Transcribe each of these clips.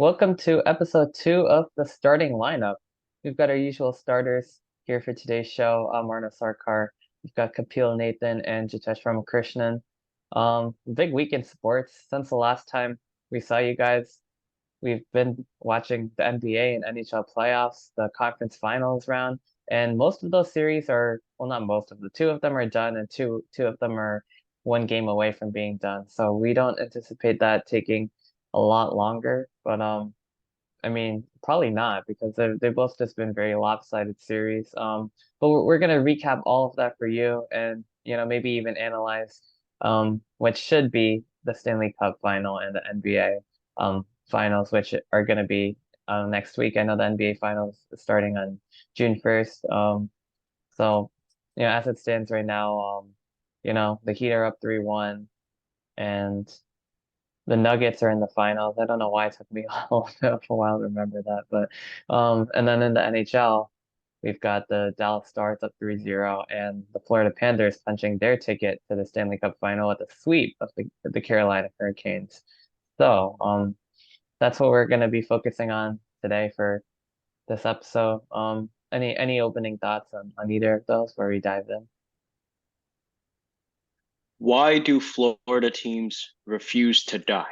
Welcome to episode 2 of the starting lineup. We've got our usual starters here for today's show. I'm Arnav Sarkar. We've got Kapil Nathan and Jitesh Ramakrishnan. Big week in sports. Since the last time we saw you guys, we've been watching the NBA and NHL playoffs, the conference finals round, and most of those series are, well, not most of the two of them are done, and two of them are one game away from being done. So we don't anticipate that taking a lot longer, but I mean, probably not because they've both just been very lopsided series. But we're gonna recap all of that for you, and maybe even analyze what should be the Stanley Cup final and the NBA finals, which are gonna be next week. I know the NBA finals is starting on June 1st. So as it stands right now, the Heat are up 3-1, and the Nuggets are in the finals. I don't know why it took me a little bit of a while to remember that, but and then in the NHL, we've got the Dallas Stars up 3-0 and the Florida Panthers punching their ticket to the Stanley Cup final with a sweep of the Carolina Hurricanes. So, that's what we're going to be focusing on today for this episode. Any opening thoughts on either of those before we dive in? Why do Florida teams refuse to die?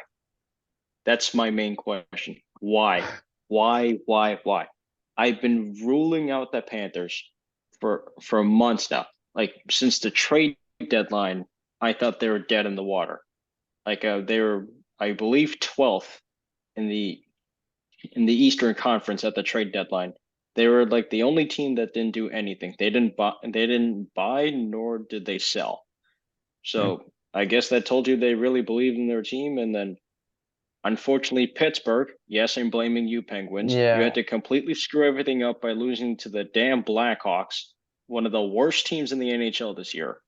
That's my main question. Why? Why? I've been ruling out the Panthers for months now. Like since the trade deadline, I thought they were dead in the water. They were, I believe, 12th in the Eastern Conference at the trade deadline. They were like the only team that didn't do anything. They didn't buy nor did they sell. Hmm. So I guess that told you they really believed in their team. And then unfortunately, Pittsburgh, yes, I'm blaming you, Penguins. You had Yeah. to completely screw everything up by losing to the damn Blackhawks, one of the worst teams in the NHL this year.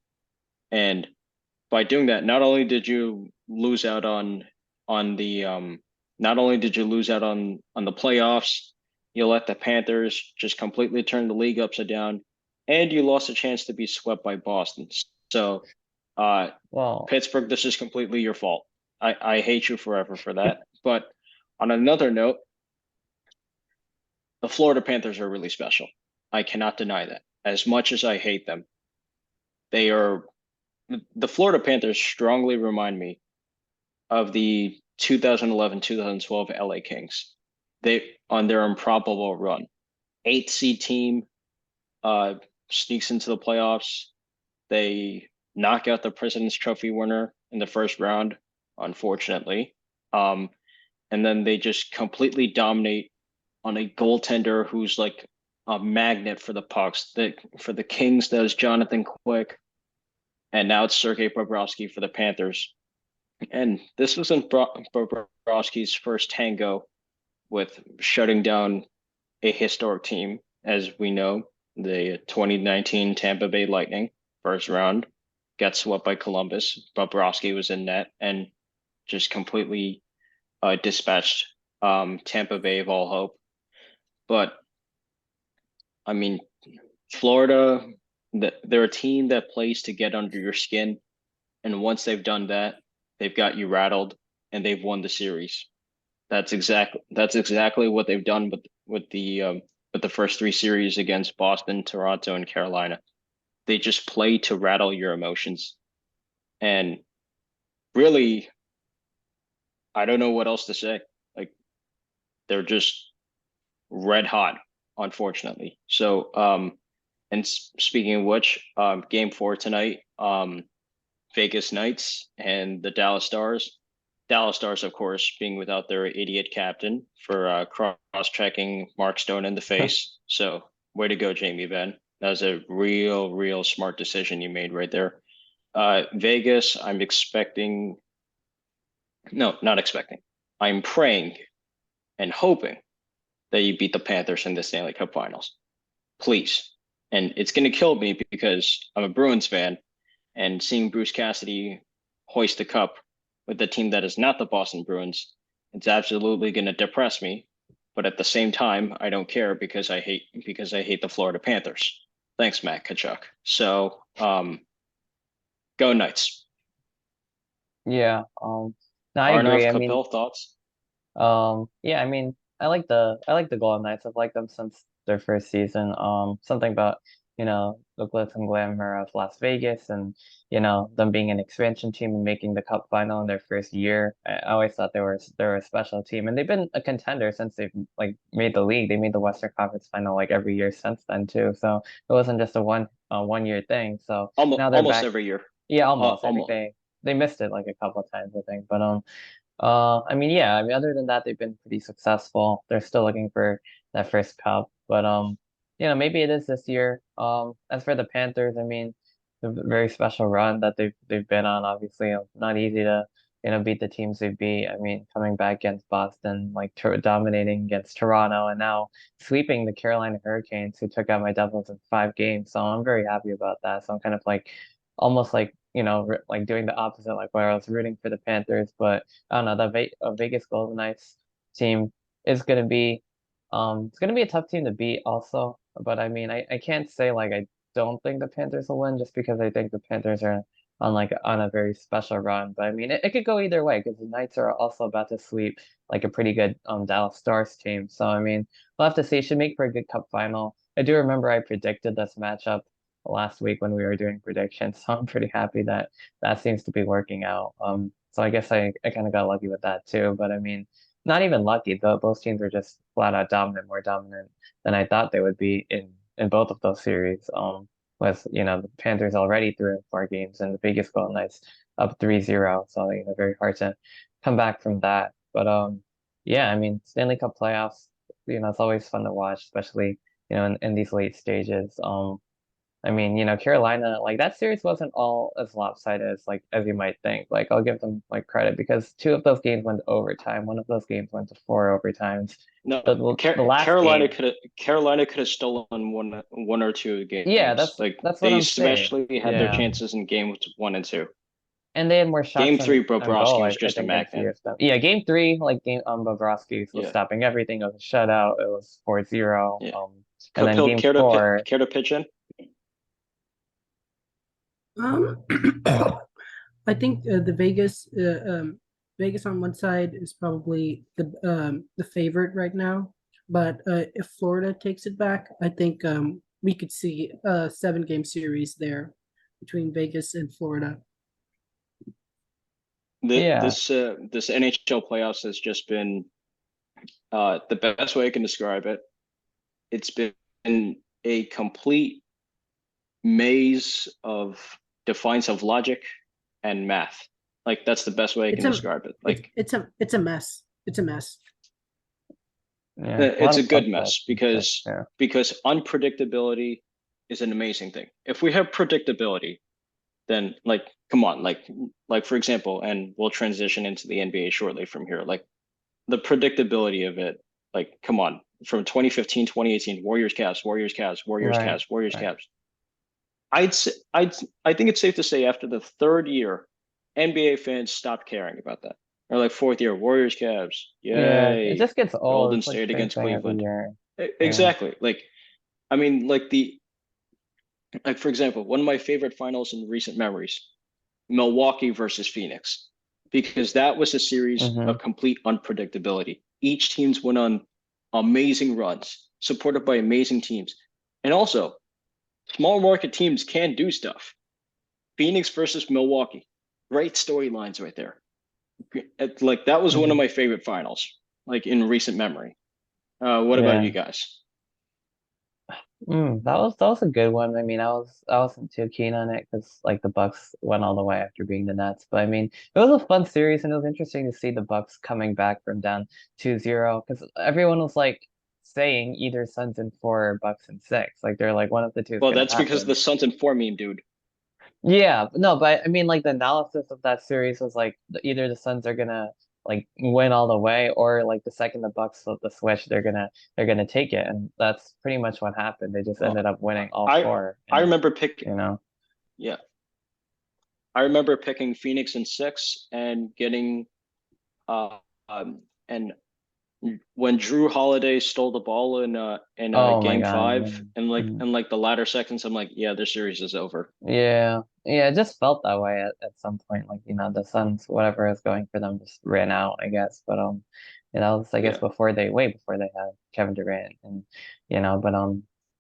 And by doing that, not only did you lose out on the not only did you lose out on the playoffs, you let the Panthers just completely turn the league upside down, and you lost a chance to be swept by Boston. So uh Well, Pittsburgh, this is completely your fault. I hate you forever for that. But on another note, the Florida Panthers are really special. I cannot deny that. As much as I hate them, they are the Florida Panthers strongly remind me of the 2011-2012 LA Kings. They on their improbable run. Eight seed team uh sneaks into the playoffs. They knock out the President's Trophy winner in the first round, unfortunately. Um, and then they just completely dominate on a goaltender who's like a magnet for the pucks. For the Kings, that is Jonathan Quick, and now it's Sergei Bobrovsky for the Panthers. And this wasn't Bobrovsky's first tango with shutting down a historic team, as we know, the 2019 Tampa Bay Lightning first round got swept by Columbus. Bobrovsky was in net and just completely dispatched Tampa Bay of all hope. But I mean, Florida, they're a team that plays to get under your skin, and once they've done that, they've got you rattled and they've won the series. That's exactly what they've done with the first three series against Boston, Toronto, and Carolina. They just play to rattle your emotions. And really, I don't know what else to say. Like they're just red hot, unfortunately. So, and speaking of which, game four tonight, Vegas Knights and the Dallas Stars. Dallas Stars, of course, being without their idiot captain for cross-checking Mark Stone in the face. So, way to go, Jamie Benn. That was a real smart decision you made right there. Vegas, I'm expecting, no, not expecting. I'm praying and hoping that you beat the Panthers in the Stanley Cup Finals. Please. And it's going to kill me because I'm a Bruins fan, and seeing Bruce Cassidy hoist the cup with the team that is not the Boston Bruins, it's absolutely going to depress me. But at the same time, I don't care because I hate the Florida Panthers. Thanks, Matt Kachuk. So, go Knights. yeah. No, I agree. Arnav I mean, Kapil, thoughts? Yeah, I mean, I like the Golden Knights. I've liked them since their first season. Something about, the glitz and glamour of Las Vegas and, them being an expansion team and making the Cup final in their first year. I always thought they were a special team, and they've been a contender since they've like made the league. They made the Western Conference final like every year since then too. So it wasn't just a one year thing. So Almost now they're almost back. every year. Yeah, almost. I think Almost. they missed it like a couple of times, I think. But I mean, yeah, I mean, other than that, they've been pretty successful. They're still looking for that first cup, but maybe it is this year. As for the Panthers, I mean, the very special run that they've been on. Obviously, not easy to beat the teams they beat. I mean, coming back against Boston, like dominating against Toronto, and now sweeping the Carolina Hurricanes, who took out my Devils in 5 games. So I'm very happy about that. So I'm kind of like almost like like doing the opposite, like where I was rooting for the Panthers, but I don't know, the Vegas Golden Knights team is it's gonna be a tough team to beat also. But I mean, I can't say like I don't think the Panthers will win just because I think the Panthers are on a very special run. But I mean, it could go either way because the Knights are also about to sweep like a pretty good Dallas Stars team. So I mean, we'll have to see. It should make for a good Cup final. I do remember I predicted this matchup last week when we were doing predictions, so I'm pretty happy that that seems to be working out. So I guess I kind of got lucky with that too. But I mean, not even lucky. Those teams are just flat out dominant, more dominant than I thought they would be in both of those series. With the Panthers already through 4 games and the Vegas Golden Knights up 3-0. So very hard to come back from that. But yeah, I mean Stanley Cup playoffs. It's always fun to watch, especially in these late stages. I mean, Carolina, like that series wasn't all as lopsided as you might think. Like I'll give them like credit because two of those games went to overtime. One of those games went to four overtimes. No, The last game, Carolina could have stolen one or two yeah, games. that's Like that's what they I'm saying. especially had their Yeah. chances in games 1 and 2. And they had more Game shots three, on goal, Bobrovsky was I just a think, than magnet. CSW. Yeah, game three, like game Bobrovsky was Yeah, stopping everything. It was a shutout. It was 4-0. yeah. And then Kapil, game four, care to pitch in? Um, I think Vegas on one side is probably the favorite right now, but if Florida takes it back, I think we could see a 7 game series there between Vegas and Florida. yeah. This NHL playoffs has just been the best way I can describe it. It's been a complete maze of defiance of logic and math. Like that's the best way I It's can a describe it. it's Like it's a mess. It's a mess. Yeah. A lot it's a of good upsets mess and shit. Yeah. because unpredictability is an amazing thing. If we have predictability, then like come on, like for example, and we'll transition into the NBA shortly from here. Like the predictability of it, like come on, from 2015, 2018, Warriors, Cavs, Warriors, Cavs, Warriors, Right. Cavs, Warriors, Right. Cavs. I think it's safe to say after the third year, NBA fans stopped caring about that. Or like fourth year, Warriors, Cavs, Yeah. It yay, just gets old. Golden It's like State same against thing every Cleveland. year. Yeah. Exactly. Like I mean, like for example, one of my favorite finals in recent memories, Milwaukee versus Phoenix, because that was a series Mm-hmm. of complete unpredictability. Each teams went on amazing runs, supported by amazing teams, and also small market teams can do stuff. Phoenix versus Milwaukee, great storylines right there. Like that was one of Mm-hmm. my favorite finals, like in recent memory. What about you Yeah. guys? That was a good one. I mean, I wasn't too keen on it because like the Bucks went all the way after being the Nets. But I mean, it was a fun series and it was interesting to see the Bucks coming back from down 2-0 because everyone was like saying either Suns in four or Bucks in six. Like they're like one of the two is Well, gonna that's because happen. the Suns and 4 meme, dude. Yeah, no, but I mean, like the analysis of that series was like either the Suns are gonna like win all the way, or like the second the Bucks flip the switch, they're gonna take it, and that's pretty much what happened. They just Uh, ended up winning all I four, I and remember pick you know, yeah, I remember picking Phoenix in 6 and getting uh and when Drew Holiday stole the ball in oh my game God, 5 man. and like Mhm. in like the latter seconds, I'm like, yeah, this series is over. Yeah, Yeah, it just felt that way at some point. Like, the Suns, whatever is going for them just ran out, I guess. But that was, I guess, Yeah, way before they had Kevin Durant and but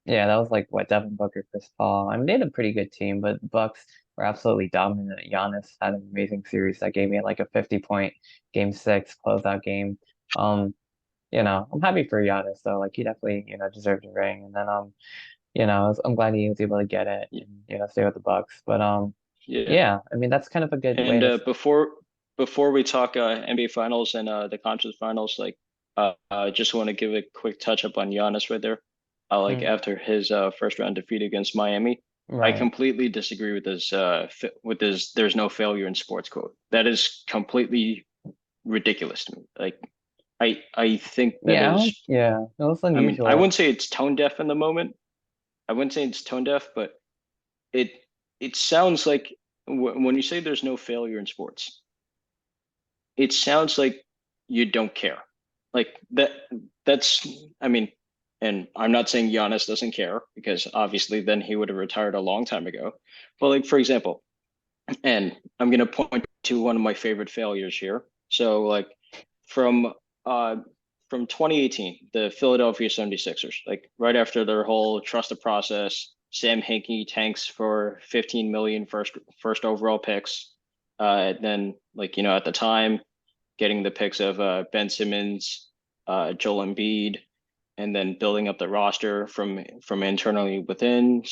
yeah, that was like what Devin Booker, Chris Paul. I mean, they had a pretty good team, but the Bucks were absolutely dominant. Giannis had an amazing series that gave me like a 50-point game 6 closeout game. Um, I'm happy for Giannis though. Like he definitely, deserved a ring. And then I'm glad he was able to get it yeah, and stay with the Bucks. But yeah. yeah, I mean that's kind of a good way And to. before we talk NBA Finals and the conference finals, like I just want to give a quick touch up on Giannis right there. Like Mm, after his first round defeat against Miami, I right. completely disagree with this with this "there's no failure in sports" quote. That is completely ridiculous to me. Like I think that Yeah, is. yeah, it was I mean, I unusual. wouldn't say it's tone deaf in the moment. I wouldn't say it's tone deaf, but it it sounds like when you say there's no failure in sports, it sounds like you don't care. Like that's I mean, and I'm not saying Giannis doesn't care because obviously then he would have retired a long time ago. But like for example, and I'm gonna point to one of my favorite failures here. So like from uh from 2018, the Philadelphia 76ers, like right after their whole trust the process, Sam Hinkie tanks for 15 million first overall picks. Then like at the time getting the picks of Ben Simmons, Joel Embiid, and then building up the roster from internally within,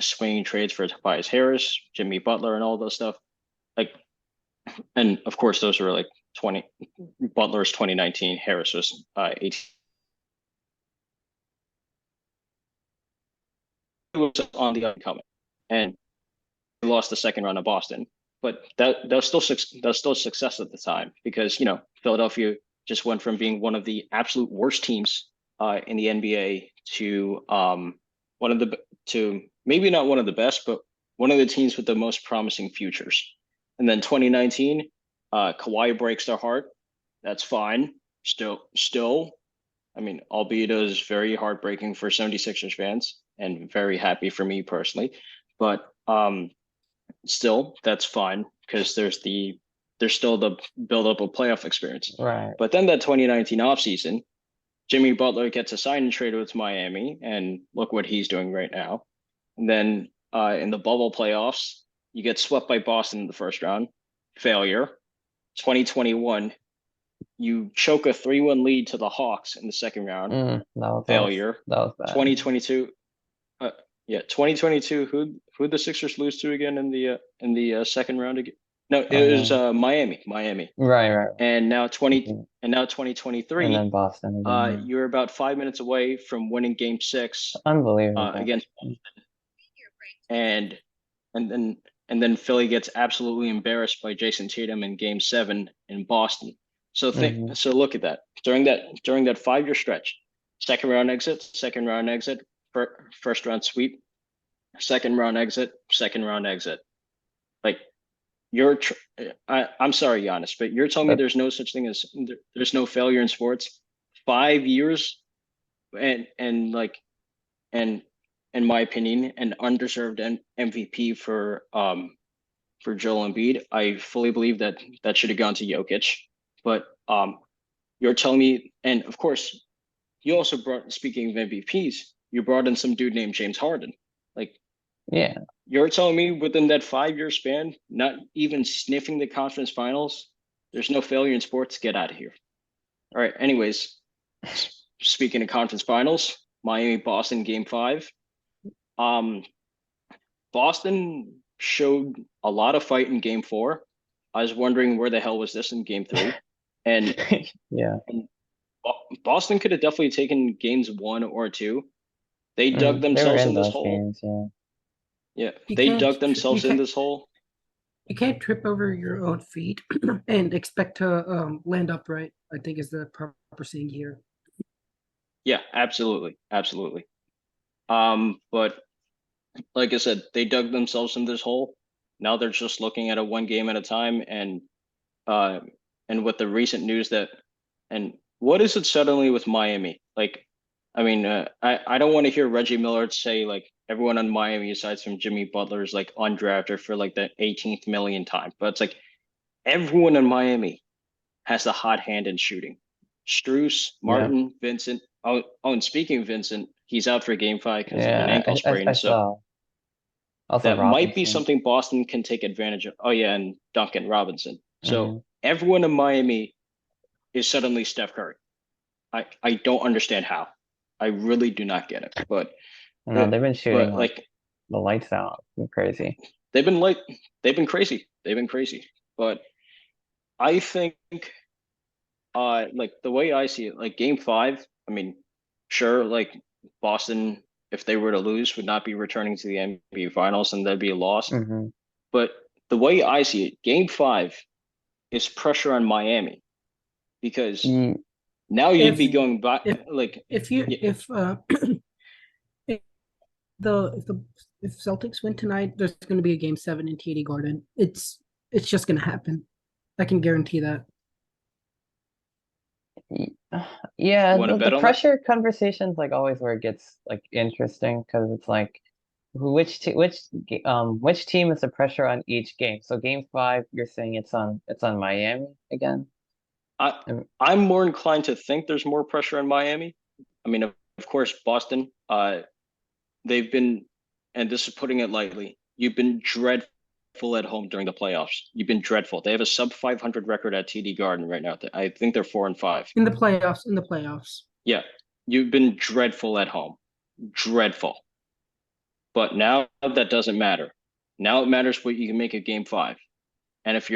swinging trades for Tobias Harris, Jimmy Butler, and all those stuff. Like, and of course, those were like 20. Butler's 2019, Harris was 18. It was on the upcoming, and we lost the second round of Boston. But that was still success at the time because Philadelphia just went from being one of the absolute worst teams in the NBA to one of the to maybe not one of the best, but one of the teams with the most promising futures. And then 2019, Kawhi breaks their heart. That's fine. Still, I mean, albeit it was very heartbreaking for 76ers fans and very happy for me personally. But still, that's fine because there's still the build up of playoff experience. Right. But then that 2019 offseason, Jimmy Butler gets a sign and trade with Miami, and look what he's doing right now. And then in the bubble playoffs, you get swept by Boston in the first round, failure. 2021, you choke a 3-1 lead to the Hawks in the second round, failure. That was bad. 2022, uh, yeah, 2022. Who the Sixers lose to again in the second round again? No, it was Um, Miami. right. And now 20 Mhm. and now And then 2023, Boston again. you're about 5 minutes away from winning Game 6 Yeah. Unbelievable. against, and and then Philly gets absolutely embarrassed by Jason Tatum in Game 7 in Boston. Hmm. So look at that during that 5-year stretch, second round exit, first round sweep, second round exit. Like I'm sorry, Giannis, but you're telling me That there's no such thing as there's no failure in sports. 5 years and like and in my opinion, an undeserved MVP for Joel Embiid. I fully believe that that should have gone to Jokic, but you're telling me, and of course, you also brought speaking of MVPs, you brought in some dude named James Harden. Like yeah. you're telling me within that 5-year span, not even sniffing the conference finals, there's no failure in sports. Get out of here. All right. Anyways, speaking of conference finals, Miami Boston Game 5. Um, Boston showed a lot of fight in Game 4. I was wondering where the hell was this in Game 3, and, Yeah. and Boston could have definitely taken games 1 or 2. They dug They were themselves in in this those hole. games, yeah. Yeah, You they can't dug themselves in this hole. you can't trip over your own feet and expect to land upright, I think is the proper saying here. Yeah, absolutely. But like I said, they dug themselves in this hole. Now they're just looking at a one game at a time, uh, and with the recent news that, and what is it suddenly with Miami? Like, I mean, I don't want to hear Reggie Miller say like everyone on Miami, aside from Jimmy Butler, is like undrafted for like the 18th million time. But it's like everyone in Miami has the hot hand in shooting. Struce, Yeah. Martin, Vincent. And speaking of Vincent, he's out for game 5 because of an Yeah, ankle I sprain. So saw also that might be Robinson. something Boston can take advantage of. Oh yeah, and Duncan Robinson. So Hmm. everyone in Miami is suddenly Steph Curry. I don't understand how. I really do not get it. No, they've been shooting But like like the lights out. It's been crazy. they've been like they've been crazy. They've been crazy. But I think like the way I see it, like game 5, I mean, sure, like Boston, if they were to lose, would not be returning to the NBA finals and that'd be a loss. Hmm. But the way I see it, game 5 is pressure on Miami because now you'd If be going back if like if you yeah, if the if Celtics win tonight, there's going to be a game 7 in TD Garden. It's just going to happen. I can guarantee that. Yeah, want to the bet on that? pressure conversation's like always where it gets like interesting because it's like which team is the pressure on each game? So game 5, you're saying it's on Miami again? I Um, I'm more inclined to think there's more pressure on Miami. I mean, of course, Boston, they've been, and this is putting it lightly, you've been dreadful at home during the playoffs. You've been dreadful. They have a sub 500 record at TD Garden right now. I think they're 4-5. In the playoffs. Yeah, you've been dreadful at home, dreadful. But now that doesn't matter. Now it matters what you can make of game 5. right, And if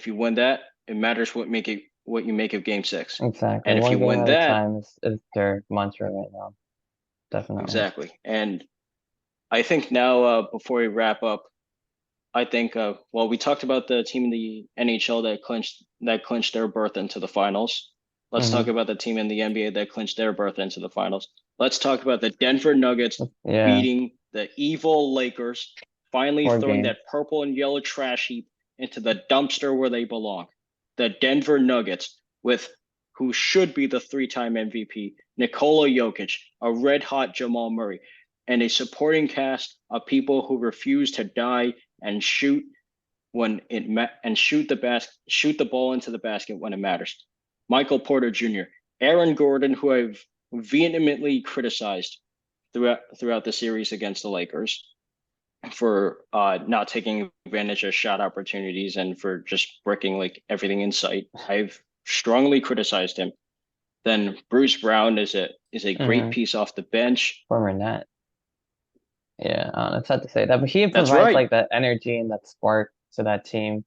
you win that, it matters what you make of game 6. exactly. And if One you game win at a that, time is their mantra right now, definitely. exactly. And I think now, before we wrap up, I think well, we talked about the team in the NHL that clinched their berth into the finals. Let's talk Hmm. about the team in the NBA that clinched their berth into the finals. Let's talk about the Denver Nuggets Yeah, beating the evil Lakers, finally four throwing games. that purple and yellow trash heap into the dumpster where they belong. The Denver Nuggets with who should be the 3-time MVP, Nikola Jokic, a red hot Jamal Murray, and a supporting cast of people who refuse to die and shoot and shoot the ball into the basket when it matters. Michael Porter Jr., Aaron Gordon, who I've vehemently criticized throughout the series against the Lakers for not taking advantage of shot opportunities and for just bricking like everything in sight. I've strongly criticized him. Then Bruce Brown is a great Hmm. piece off the bench. Former net. Yeah, it's sad to say that, but he That's provides right. like that energy and that spark to that team.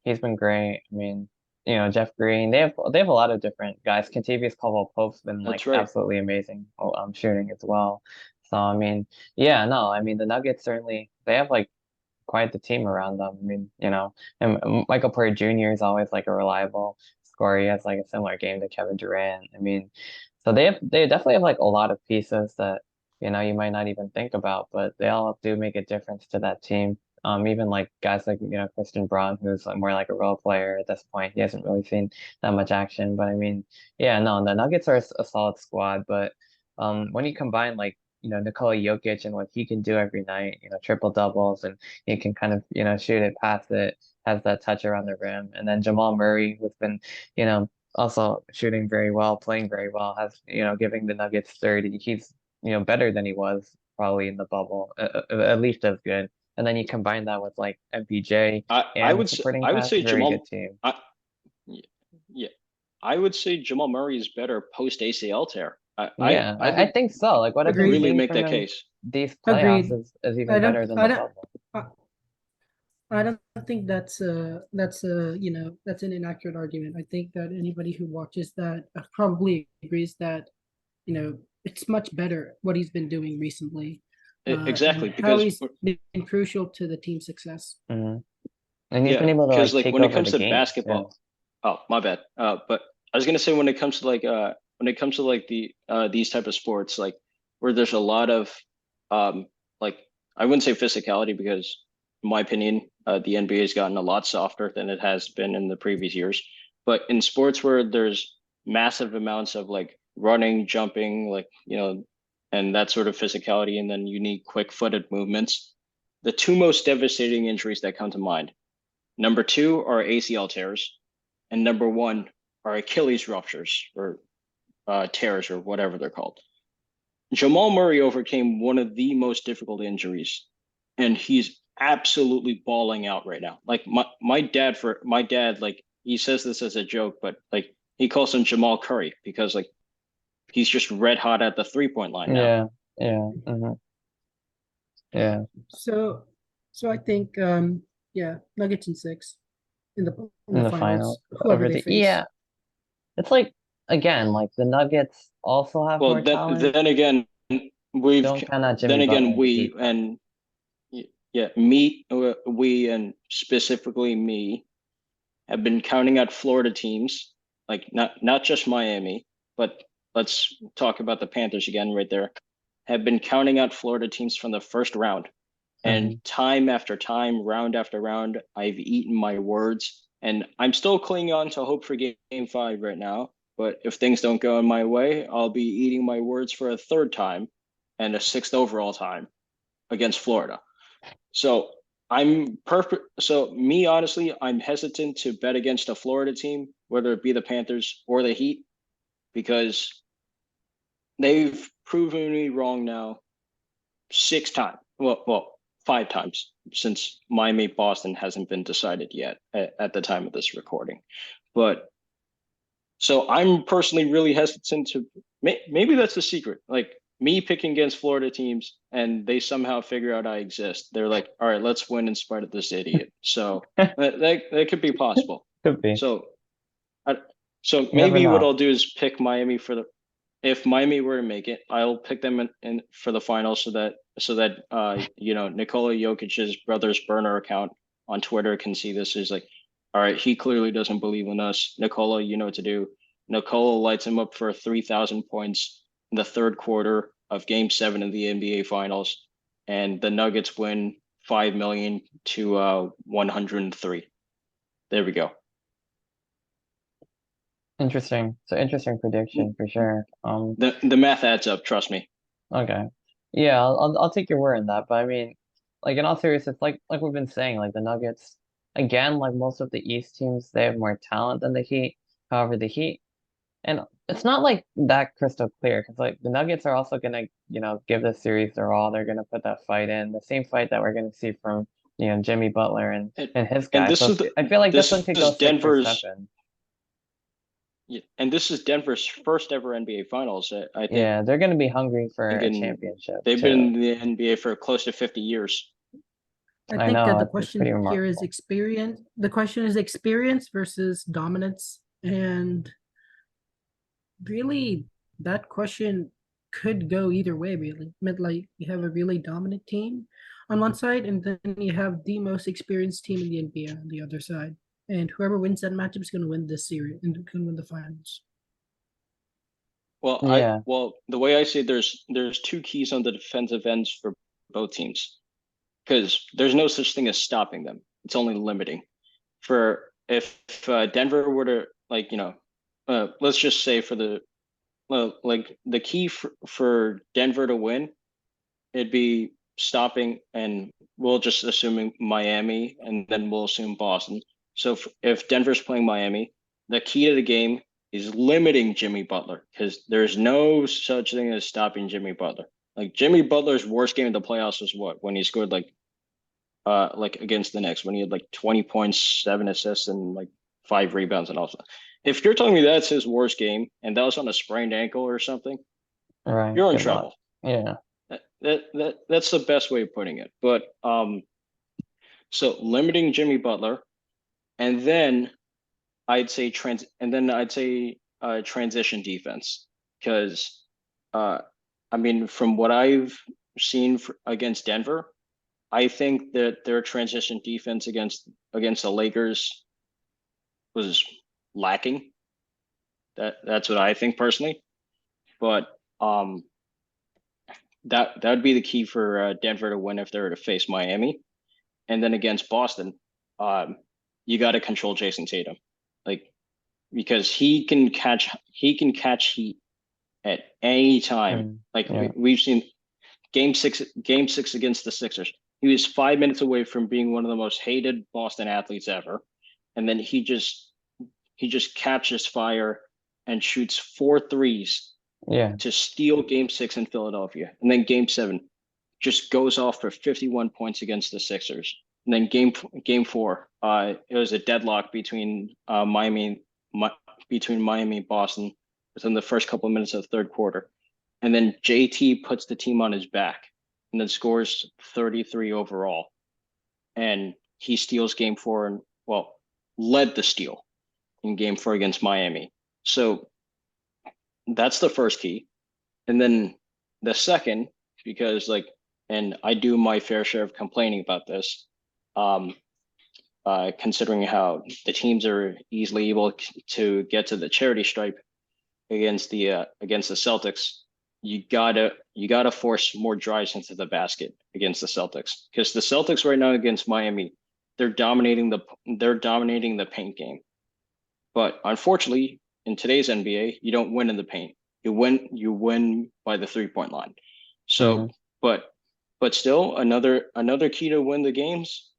He's been great. I mean, Jeff Green. They have a lot of different guys. Contavious Caldwell-Pope's been like That's right. absolutely amazing. Shooting as well. So I mean, yeah, no, I mean the Nuggets certainly they have like quite the team around them. I mean, and Michael Porter Jr. is always like a reliable scorer. He has like a similar game to Kevin Durant. I mean, so they definitely have like a lot of pieces that you might not even think about, but they all do make a difference to that team. Even like guys like Christian Braun, who's like more like a role player at this point. He hasn't really seen that much action, but I mean, yeah, no, the Nuggets are a solid squad, but when you combine like Nikola Jokic and what he can do every night, triple doubles, and he can kind of, shoot it, pass it, has that touch around the rim. And then Jamal Murray, who's been, also shooting very well, playing very well, has, giving the Nuggets 30. He's, better than he was probably in the bubble, at least as good. And then you combine that with like MPJ I and the would say supporting cast, very good team. Yeah, yeah. I would say Jamal Murray is better post ACL tear. Yeah, I I would think so. Like what I've been Agreed. really seeing make from that him case. these playoffs Agreed. is even I don't. better than I the don't. bubble. I, I don't think that's that's an inaccurate argument. I think that anybody who watches that probably agrees that it's much better what he's been doing recently, Exactly, and how because he's been crucial to the team's success. Hmm. And he's yeah, been able to because like like take when it over comes the to games. Yeah. basketball, oh my bad. But I was gonna say when it comes to like these type of sports, like where there's a lot of like I wouldn't say physicality because in my opinion, the NBA has gotten a lot softer than it has been in the previous years. But in sports where there's massive amounts of like running, jumping, like, and that sort of physicality, and then unique quick-footed movements. The two most devastating injuries that come to mind. Number two are ACL tears, and number one are Achilles ruptures or tears or whatever they're called. Jamal Murray overcame one of the most difficult injuries, and he's absolutely balling out right now. Like my dad, like he says this as a joke, but like he calls him Jamal Curry because like he's just red hot at the 3-point line now. Yeah. So, I think, yeah, Nuggets in 6 in the In the finals, final whoever over they the face. it's like again, like the Nuggets also have more Well, talent. then again, Don't count out Jimmy Butler to beat them. we and specifically me have been counting out Florida teams, like not just Miami, but let's talk about the Panthers again right there, have been counting out Florida teams from the first round. And time after time, round after round, I've eaten my words. And I'm still clinging on to hope for game 5 right now. But if things don't go in my way, I'll be eating my words for a third time and a 6th overall time against Florida. So I'm perfect. So me, honestly, I'm hesitant to bet against a Florida team, whether it be the Panthers or the Heat, because they've proven me wrong now 6 times. Well, 5 times since Miami Boston hasn't been decided yet at the time of this recording. But so I'm personally really hesitant to maybe that's the secret. Like me picking against Florida teams and they somehow figure out I exist. They're like, all right, let's win in spite of this idiot. So that could be possible. Could be. So You never maybe what know. I'll do is pick Miami if Miami were to make it, I'll pick them in for the final so that Nikola Jokic's brother's burner account on Twitter can see this. Is like, all right, he clearly doesn't believe in us. Nikola, you know what to do. Nikola lights him up for 3,000 points in the third quarter of Game 7 of the NBA Finals, and the Nuggets win 5 million to 103. There we go. Interesting. So interesting prediction for sure. The math adds up. Trust me. Okay. Yeah, I'll take your word on that. But I mean, like in all seriousness, like we've been saying, like the Nuggets, again, like most of the East teams, they have more talent than the Heat. However, the Heat, and it's not like that crystal clear because like the Nuggets are also gonna, give this series their all. They're gonna put that fight in, the same fight that we're gonna see from, Jimmy Butler and his And guys. So I feel like this one this could go is 6 or 7. And this is Denver's first ever NBA Finals. I think Yeah, they're gonna be hungry for a championship they've too. been in the NBA for close to 50 years. I I think know the it's pretty question here is remarkable. experience. The question is experience versus dominance, and really, that question could go either way. Really, I mean, like you have a really dominant team on one side, and then you have the most experienced team in the NBA on the other side. And whoever wins that matchup is going to win this series and can win the finals. Yeah. The way I see it, there's two keys on the defensive ends for both teams because there's no such thing as stopping them. It's only limiting. For if Denver were to let's just say for the the key for Denver to win, it'd be stopping, and we'll just assuming Miami, and then we'll assume Boston. So if Denver's playing Miami, the key to the game is limiting Jimmy Butler because there's no such thing as stopping Jimmy Butler. Like Jimmy Butler's worst game in the playoffs was what when he scored like against the Knicks when he had like 20 points, 7 assists, and like 5 rebounds and all that. If you're telling me that's his worst game and that was on a sprained ankle or something, Right. you're in Good luck. trouble. Yeah. That's the best way of putting it. But so limiting Jimmy Butler, and then I'd say transition defense because I mean from what I've seen against Denver, I think that their transition defense against the Lakers was lacking. That's what I think personally. But that would be the key for Denver to win if they were to face Miami. And then against Boston, you got to control Jason Tatum, like because he can catch heat at any time. Mm, Like yeah. we've seen game six against the Sixers. He was 5 minutes away from being one of the most hated Boston athletes ever. And then he just catches fire and shoots 4 threes Yeah. to steal game six in Philadelphia. And then game seven just goes off for 51 points against the Sixers. And then game four, it was a deadlock between Miami and Boston within the first couple of minutes of the third quarter. And then JT puts the team on his back and then scores 33 overall. And he steals game four and, well, led the steal in game four against Miami. So that's the first key. And then the second, because like, and I do my fair share of complaining about this, considering how the teams are easily able to get to the charity stripe against the Celtics. You gotta force more drives into the basket against the Celtics, because the Celtics right now against Miami, they're dominating the paint game. But unfortunately, in today's NBA, you don't win in the paint. You win by the 3-point line. So, but still, another key to win the games,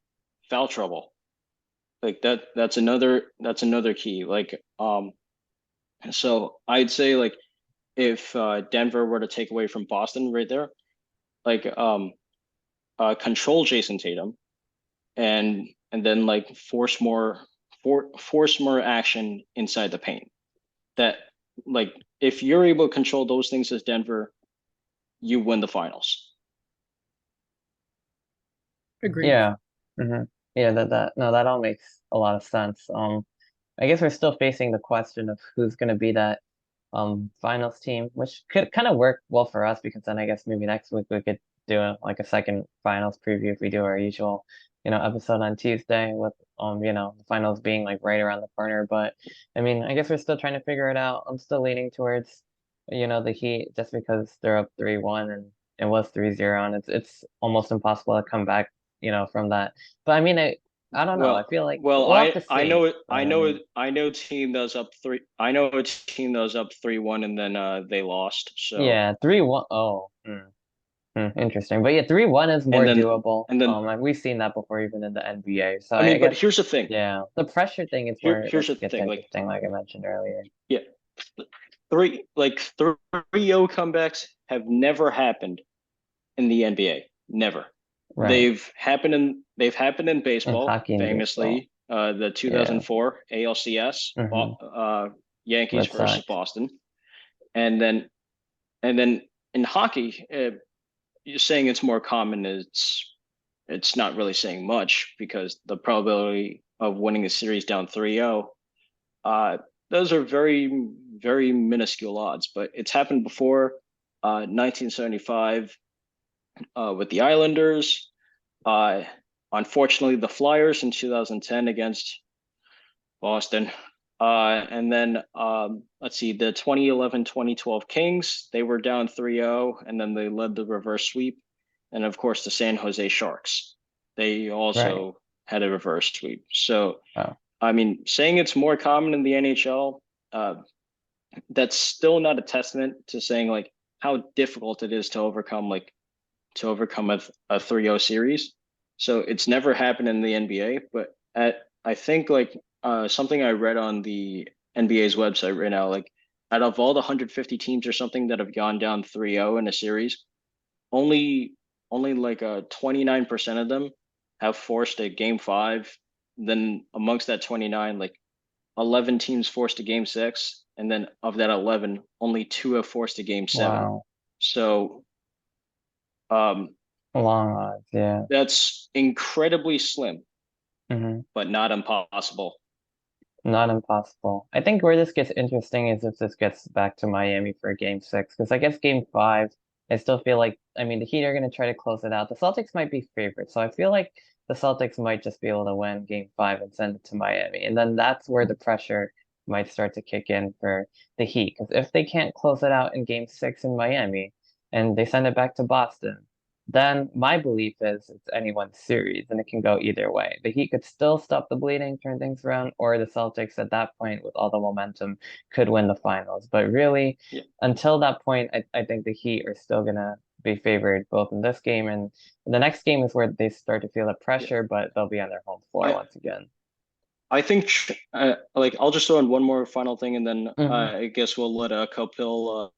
foul trouble. Like that's another key. Like so I'd say, like, if Denver were to take away from Boston right there, like control Jason Tatum, and then like force more action inside the paint. That, like, if you're able to control those things as Denver, you win the finals. Agreed. Yeah. Yeah, that all makes a lot of sense. I guess we're still facing the question of who's gonna be that finals team, which could kind of work well for us, because then I guess maybe next week we could do like a second finals preview if we do our usual, episode on Tuesday, with the finals being like right around the corner. But I mean, I guess we're still trying to figure it out. I'm still leaning towards, the Heat, just because they're up 3-1 and it was 3-0, and it's almost impossible to come back, from that. But I mean, I don't know. I feel like we'll have to I see. know it. But I mean, I know team that was up three. I know a team that was up 3-1 and then they lost. So yeah, 3-1. Oh. Interesting. But yeah, 3-1 is more doable. and then And we've seen that before, even in the NBA. So I I mean, but guess, here's the thing. yeah, the pressure thing is where Here's the it gets thing. Like, interesting, like I mentioned earlier. yeah, 3-0 comebacks have never happened in the NBA. Never. Right. They've happened in In baseball, hockey and baseball. famously, the Yeah. 2004 ALCS, hmm Yankees Red versus Sox. Boston, and then in hockey, you're saying it's more common. It's not really saying much, because the probability of winning a series down 3-0, those are very, very minuscule odds. But it's happened before, 1975, with the Islanders. Uh, Unfortunately, the Flyers in 2010 against Boston. And then let's see, the 2011-2012 Kings, they were down 3-0, and then they led the reverse sweep. And of course, the San Jose Sharks, they Right. also had a reverse sweep. So, Oh, I mean, saying it's more common in the NHL, uh, that's still not a testament to saying, like, how difficult it is to overcome, a 3-0 series. So it's never happened in the NBA, but I think, like, something I read on the NBA's website right now, like, out of all the 150 teams or something that have gone down 3-0 in a series, only like 29% of them have forced a game five. Then amongst that 29, like 11 teams forced a game six, and then of that 11, only two have forced a game seven. wow. So um Long odds. Yeah. that's incredibly slim, hmm but not impossible. Not impossible. I think where this gets interesting is if this gets back to Miami for game six, because I guess game five, I still feel like, I mean, the Heat are going to try to close it out. The Celtics might be favorites. So I feel like the Celtics might just be able to win game five and send it to Miami. And then that's where the pressure might start to kick in for the Heat. Because if they can't close it out in game six in Miami and they send it back to Boston, then my belief is it's anyone's series and it can go either way. The Heat could still stop the bleeding, turn things around, or the Celtics at that point with all the momentum could win the finals. But really, Yeah. until that point, I think the Heat are still gonna be favored both in this game and the next game is where they start to feel the pressure, but they'll be on their home floor I, once again. I think like I'll just throw in one more final thing, and then Mhm. I guess we'll let Kapil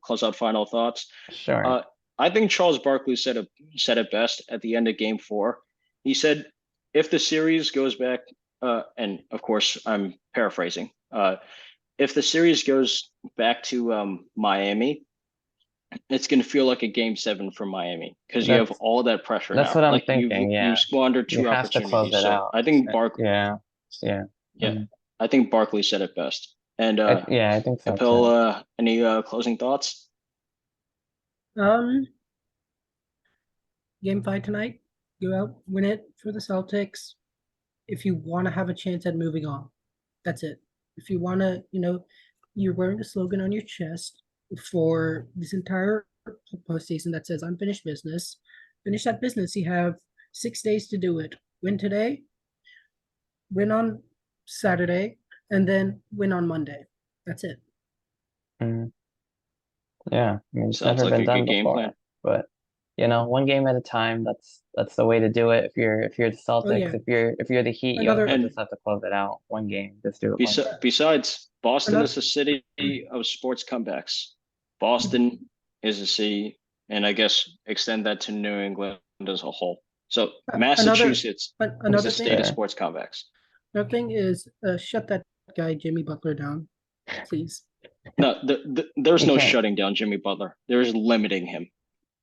close out final thoughts. Sure. Uh, I think Charles Barkley said it best at the end of Game 4. He said, "If the series goes back, and of course I'm paraphrasing, if the series goes back to Miami, it's going to feel like a Game 7 for Miami because you have That's all that pressure that's now. what I'm Like thinking. you Yeah. squandered You two have to close opportunities. it So out. I think Barkley, Yeah. Yeah. yeah, Mhm. I think Barkley said it best. And Yeah, I think so Kapil, too. any closing thoughts? Um, Game 5 tonight. Go out, win it for the Celtics. If you want to have a chance at moving on, that's it. If you want to, you're wearing a slogan on your chest for this entire postseason that says unfinished business. Finish that business. You have 6 days to do it. Win today, win on Saturday, and then win on Monday. That's it. Mhm. Yeah, I mean it's Sounds never like been a done good game before, plan. but one game at a time. That's the way to do it. If you're the Oh Celtics, yeah, if you're the Heat, you also another And just have to close it out. One game, just do it one game. besides, Boston is another. a city of sports comebacks. Boston is a city, and I guess extend that to New England as a whole. So Another Massachusetts is a another That's thing. state of fair. sports comebacks. Another thing is shut that guy Jimmy Butler down, please. No, there's You no can't. shutting down Jimmy Butler. There's limiting him.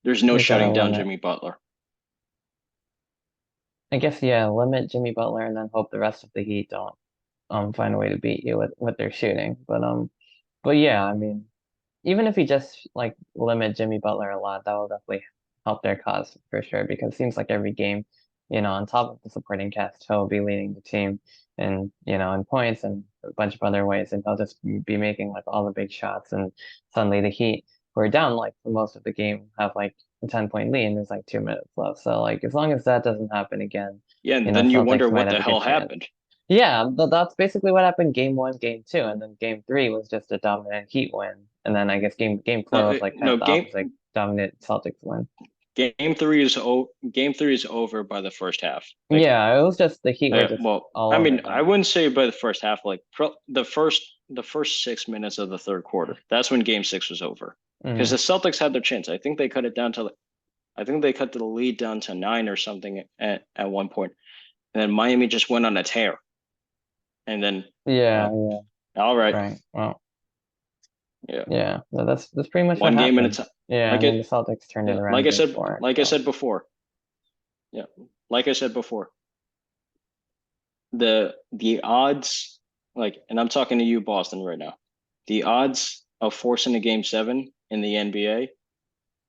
There's no You gotta shutting down limit. Jimmy Butler. I guess yeah, limit Jimmy Butler and then hope the rest of the Heat don't find a way to beat you with what they're shooting. But yeah, I mean, even if you just like limit Jimmy Butler a lot, that will definitely help their cause for sure. Because it seems like every game, on top of the supporting cast, he'll be leading the team and in points and a bunch of other ways, and he'll just be making like all the big shots. And suddenly the Heat, who are down like for most of the game, have like a 10-point lead, and there's like 2 minutes left. So like as long as that doesn't happen again, Yeah, and then you wonder Celtics might what have the a hell good chance. happened. Yeah, that's basically what happened game 1, game 2, and then game 3 was just a dominant Heat win. And then I guess game 4 was like kind No of the opposite, dominant Celtics win. Game 3 is over by the first half. Like, Yeah, it was just the Heat were just well, all I over mean, I them. wouldn't say by the first half. Like the first 6 minutes of the third quarter. That's when Game 6 was over because Hmm. the Celtics had their chance. I think they cut the lead down to 9 or something at one point, and then Miami just went on a tear. And then, Yeah, well, yeah, all right, right. Well, yeah, yeah, that's pretty much what one game at a happened. time. Yeah, Like and then it, the Celtics turned it yeah, around game 4. like I So said before, yeah, like I said before, the odds, like, and I'm talking to you, Boston, right now. The odds of forcing a Game 7 in the NBA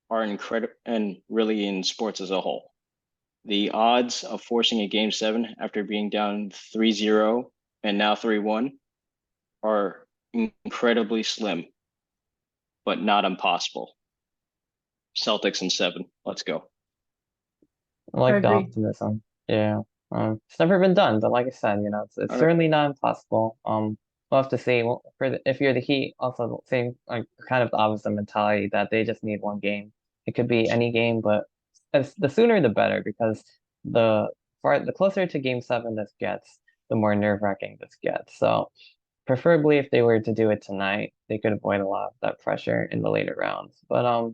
are incredible, and really in sports as a whole. The odds of forcing a Game 7 after being down 3-0 and now 3-1 are incredibly slim, but not impossible. Celtics in 7. Let's go. I I like the agree. optimism. Yeah. It's never been done, but like I said, it's All right. certainly not impossible. We'll have to see. Well, if you're the Heat, also the same like kind of the opposite mentality that they just need one game. It could be any game, but the sooner the better because the the closer to Game 7 this gets, the more nerve-wracking this gets. So preferably if they were to do it tonight, they could avoid a lot of that pressure in the later rounds. But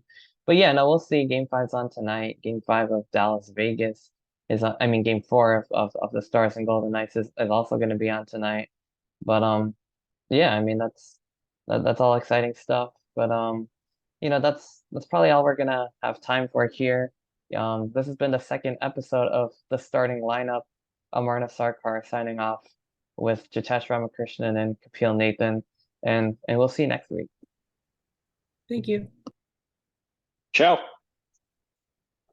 yeah, no, we'll see. Game 5's on tonight. Game 5 of Dallas Vegas is on, I mean Game 4 of the Stars and Golden Knights is also going to be on tonight. But yeah, I mean that's all exciting stuff. But that's probably all we're gonna have time for here. This has been the second episode of the starting lineup. I'm Arnav Sarkar signing off with Jitesh Ramakrishnan and Kapil Nathan, and we'll see you next week. Thank you. Ciao.